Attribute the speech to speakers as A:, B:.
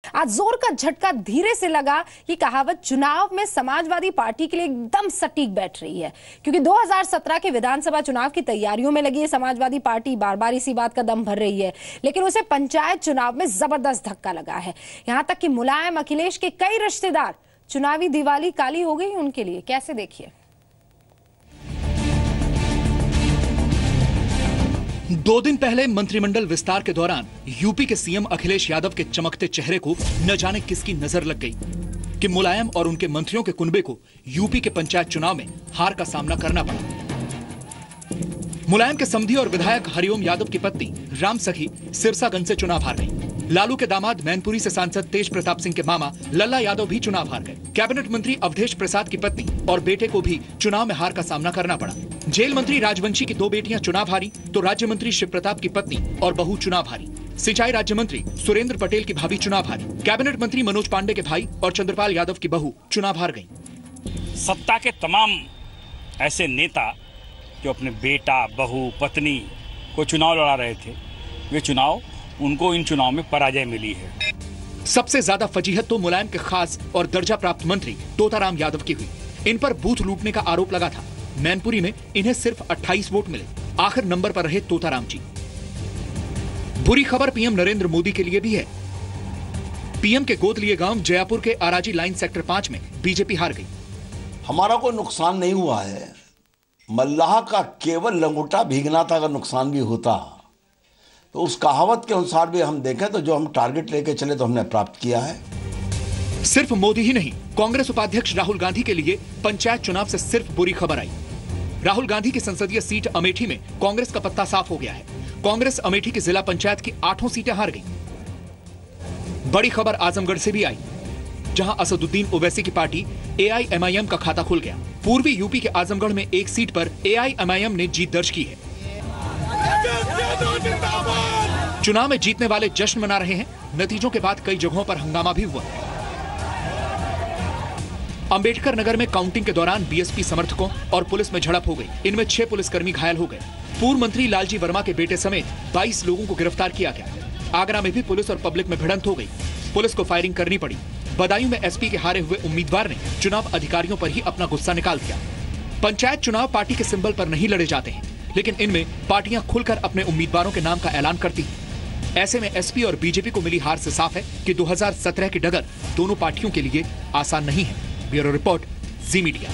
A: आज जोर का झटका धीरे से लगा। ये कहावत चुनाव में समाजवादी पार्टी के लिए एकदम सटीक बैठ रही है, क्योंकि 2017 के विधानसभा चुनाव की तैयारियों में लगी है समाजवादी पार्टी। बार बार इसी बात का दम भर रही है, लेकिन उसे पंचायत चुनाव में जबरदस्त धक्का लगा है। यहां तक कि मुलायम, अखिलेश के कई रिश्तेदार, चुनावी दिवाली काली हो गई उनके लिए। कैसे, देखिए।
B: 2 दिन पहले मंत्रिमंडल विस्तार के दौरान यूपी के सीएम अखिलेश यादव के चमकते चेहरे को न जाने किसकी नजर लग गई कि मुलायम और उनके मंत्रियों के कुनबे को यूपी के पंचायत चुनाव में हार का सामना करना पड़ा। मुलायम के समधी और विधायक हरिओम यादव की पत्नी राम सखी सिरसागंज से चुनाव हार गई। लालू के दामाद मैनपुरी से सांसद तेज प्रताप सिंह के मामा लल्ला यादव भी चुनाव हार गए। कैबिनेट मंत्री अवधेश प्रसाद की पत्नी और बेटे को भी चुनाव में हार का सामना करना पड़ा। जेल मंत्री राजवंशी की 2 बेटियां चुनाव हारी, तो राज्य मंत्री शिव प्रताप की पत्नी और बहू चुनाव हारी। सिंचाई राज्य मंत्री सुरेंद्र पटेल की भाभी चुनाव हारी। कैबिनेट मंत्री मनोज पांडे के भाई और चंद्रपाल यादव की बहू चुनाव हार गई।
C: सत्ता के तमाम ऐसे नेता जो अपने बेटा, बहू, पत्नी को चुनाव लड़ा रहे थे, वे चुनाव उनको इन चुनाव में पराजय मिली है।
B: सबसे ज्यादा फजीहत तो मुलायम के खास और दर्जा प्राप्त मंत्री तोताराम यादव की हुई। इन पर बूथ लूटने का आरोप लगा था। मैनपुरी में इन्हें सिर्फ 28 वोट मिले। आखिर नंबर पर रहे तोताराम जी। बुरी खबर पीएम नरेंद्र मोदी के लिए भी है। पीएम के गोद लिए गांव जयापुर के आराजी लाइन सेक्टर 5 में बीजेपी हार गई।
D: हमारा कोई नुकसान नहीं हुआ है। मल्लाह का केवल लंगोटा भीगना था। अगर नुकसान भी होता तो उस कहावत के अनुसार भी हम देखें तो जो हम टारगेट लेके चले तो हमने प्राप्त किया है।
B: सिर्फ मोदी ही नहीं, कांग्रेस उपाध्यक्ष राहुल गांधी के लिए पंचायत चुनाव से सिर्फ बुरी खबर आई। राहुल गांधी की संसदीय सीट अमेठी में कांग्रेस का पत्ता साफ हो गया है। कांग्रेस अमेठी की जिला पंचायत की 8 सीटें हार गई। बड़ी खबर आजमगढ़ से भी आई, जहां असदुद्दीन ओवैसी की पार्टी एआईएमआईएम का खाता खुल गया। पूर्वी यूपी के आजमगढ़ में एक सीट पर एआईएमआईएम ने जीत दर्ज की है। चुनाव में जीतने वाले जश्न मना रहे हैं। नतीजों के बाद कई जगहों पर हंगामा भी हुआ। अंबेडकर नगर में काउंटिंग के दौरान बीएसपी समर्थकों और पुलिस में झड़प हो गई। इनमें 6 पुलिसकर्मी घायल हो गए। पूर्व मंत्री लालजी वर्मा के बेटे समेत 22 लोगों को गिरफ्तार किया गया। आगरा में भी पुलिस और पब्लिक में भिड़ंत हो गई। पुलिस को फायरिंग करनी पड़ी। बदायूं में एसपी के हारे हुए उम्मीदवार ने चुनाव अधिकारियों पर ही अपना गुस्सा निकाल दिया। पंचायत चुनाव पार्टी के सिंबल पर नहीं लड़े जाते हैं, लेकिन इनमें पार्टियां खुलकर अपने उम्मीदवारों के नाम का ऐलान करती हैं। ऐसे में एसपी और बीजेपी को मिली हार से साफ है कि 2017 की डगर दोनों पार्टियों के लिए आसान नहीं है। ब्यूरो रिपोर्ट, जी मीडिया।